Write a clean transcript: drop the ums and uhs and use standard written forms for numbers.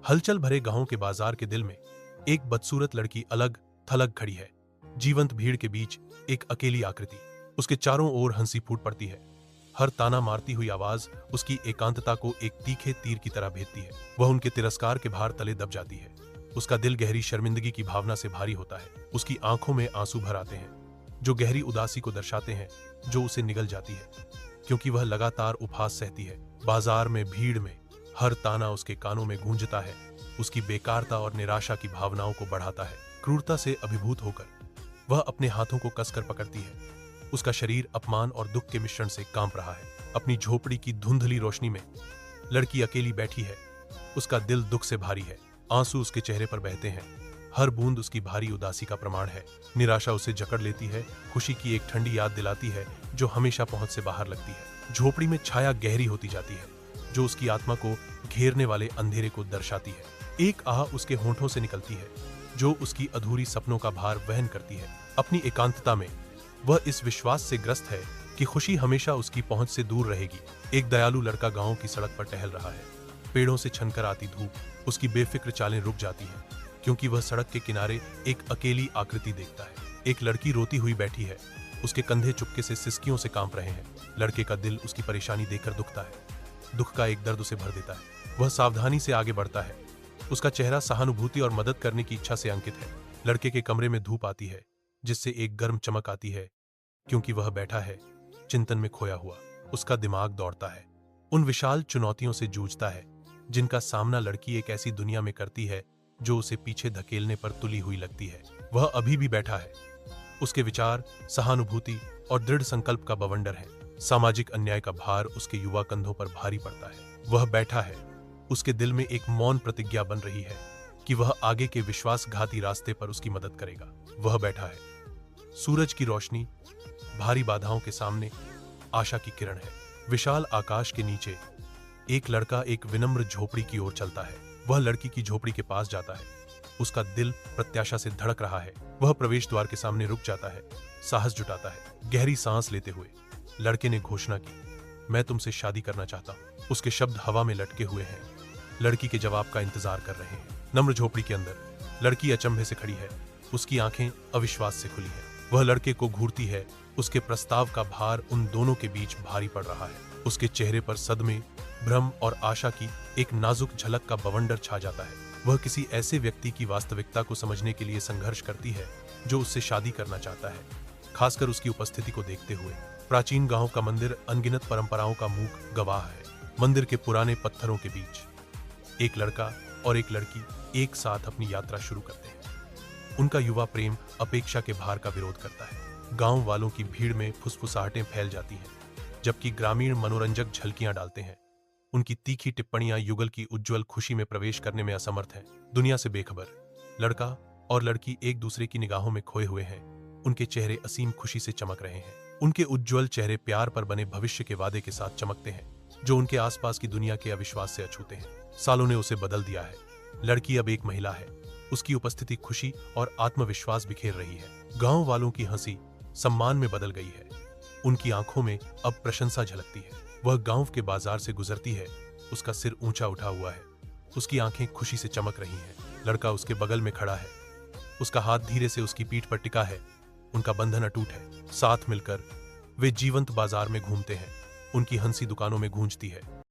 हलचल भरे गांव के बाजार के दिल में एक बदसूरत लड़की अलग थलग खड़ी है। जीवंत भीड़ के बीच एक अकेली आकृति। उसके चारों ओर हंसी फूट पड़ती है। हर ताना मारती हुई आवाज उसकी एकांतता को एक तीखे तीर की तरह भेदती है। वह उनके तिरस्कार के भार तले दब जाती है। उसका दिल गहरी शर्मिंदगी की भावना से भारी होता है। उसकी आंखों में आंसू भर आते हैं, जो गहरी उदासी को दर्शाते हैं जो उसे निगल जाती है, क्योंकि वह लगातार उपहास सहती है। बाजार में, भीड़ में हर ताना उसके कानों में गूंजता है। उसकी बेकारता और निराशा की भावनाओं को बढ़ाता है। क्रूरता से अभिभूत होकर वह अपने हाथों को कसकर पकड़ती है। उसका शरीर अपमान और दुख के मिश्रण से कांप रहा है। अपनी झोपड़ी की धुंधली रोशनी में लड़की अकेली बैठी है। उसका दिल दुख से भारी है। आंसू उसके चेहरे पर बहते हैं। हर बूंद उसकी भारी उदासी का प्रमाण है। निराशा उसे जकड़ लेती है। खुशी की एक ठंडी याद दिलाती है जो हमेशा पहुंच से बाहर लगती है। झोपड़ी में छाया गहरी होती जाती है, जो उसकी आत्मा को घेरने वाले अंधेरे को दर्शाती है। एक आह उसके होंठों से निकलती है, जो उसकी अधूरी सपनों का भार वहन करती है। अपनी एकांतता में वह इस विश्वास से ग्रस्त है कि खुशी हमेशा उसकी पहुंच से दूर रहेगी। एक दयालु लड़का गांव की सड़क पर टहल रहा है। पेड़ों से छनकर आती धूप उसकी बेफिक्र चालें रुक जाती हैं, क्योंकि वह सड़क के किनारे एक अकेली आकृति देखता है। एक लड़की रोती हुई बैठी है। उसके कंधे चुपके से सिसकियों से कांप रहे हैं। लड़के का दिल उसकी परेशानी देखकर दुखता है। दुख का एक दर्द उसे भर देता है। वह सावधानी से आगे बढ़ता है। उसका चेहरा सहानुभूति और मदद करने की इच्छा से अंकित है। लड़के के कमरे में धूप आती है, जिससे एक गर्म चमक आती है, क्योंकि वह बैठा है चिंतन में खोया हुआ। उसका दिमाग दौड़ता है, उन विशाल चुनौतियों से जूझता है जिनका सामना लड़की एक ऐसी दुनिया में करती है जो उसे पीछे धकेलने पर तुली हुई लगती है। वह अभी भी बैठा है। उसके विचार सहानुभूति और दृढ़ संकल्प का बवंडर है। सामाजिक अन्याय का भार उसके युवा कंधों पर भारी पड़ता है। वह बैठा है। उसके दिल में एक मौन प्रतिज्ञा बन रही है कि वह आगे के विश्वासघाती रास्ते पर उसकी मदद करेगा। वह बैठा है। सूरज की रोशनी भारी बाधाओं के सामने आशा की किरण है। विशाल आकाश के नीचे एक लड़का एक विनम्र झोपड़ी की ओर चलता है। वह लड़की की झोपड़ी के पास जाता है। उसका दिल प्रत्याशा से धड़क रहा है। वह प्रवेश द्वार के सामने रुक जाता है, साहस जुटाता है। गहरी सांस लेते हुए लड़के ने घोषणा की, मैं तुमसे शादी करना चाहता हूँ। उसके शब्द हवा में लटके हुए हैं, लड़की के जवाब का इंतजार कर रहे हैं। नम्र झोपड़ी के अंदर लड़की अचंभे से खड़ी है। उसकी आंखें अविश्वास से खुली है। वह लड़के को घूरती है। उसके प्रस्ताव का भार उन दोनों के बीच भारी पड़ रहा है। उसके चेहरे पर सदमे, भ्रम और आशा की एक नाजुक झलक का बवंडर छा जाता है। वह किसी ऐसे व्यक्ति की वास्तविकता को समझने के लिए संघर्ष करती है जो उससे शादी करना चाहता है, खासकर उसकी उपस्थिति को देखते हुए। प्राचीन गांव का मंदिर अनगिनत परंपराओं का मूक गवाह है। मंदिर के पुराने पत्थरों के बीच एक लड़का और एक लड़की एक साथ अपनी यात्रा शुरू करते हैं। उनका युवा प्रेम अपेक्षा के भार का विरोध करता है। गांव वालों की भीड़ में फुसफुसाहटें फैल जाती हैं, जबकि ग्रामीण मनोरंजक झलकियां डालते हैं। उनकी तीखी टिप्पणियां युगल की उज्जवल खुशी में प्रवेश करने में असमर्थ हैं। दुनिया से बेखबर लड़का और लड़की एक दूसरे की निगाहों में खोए हुए हैं। उनके चेहरे असीम खुशी से चमक रहे हैं। उनके उज्जवल चेहरे प्यार पर बने भविष्य के वादे के साथ चमकते हैं, जो उनके आसपास की दुनिया के अविश्वास से अछूते हैं। सालों ने उसे बदल दिया है। लड़की अब एक महिला है। उसकी उपस्थिति खुशी और आत्मविश्वास बिखेर रही है। गांव वालों की हंसी सम्मान में बदल गई है। उनकी आंखों में अब प्रशंसा झलकती है। वह गांव के बाजार से गुजरती है। उसका सिर ऊंचा उठा हुआ है। उसकी आंखें खुशी से चमक रही हैं। लड़का उसके बगल में खड़ा है। उसका हाथ धीरे से उसकी पीठ पर टिका है। उनका बंधन अटूट है। साथ मिलकर वे जीवंत बाजार में घूमते हैं। उनकी हंसी दुकानों में गूंजती है।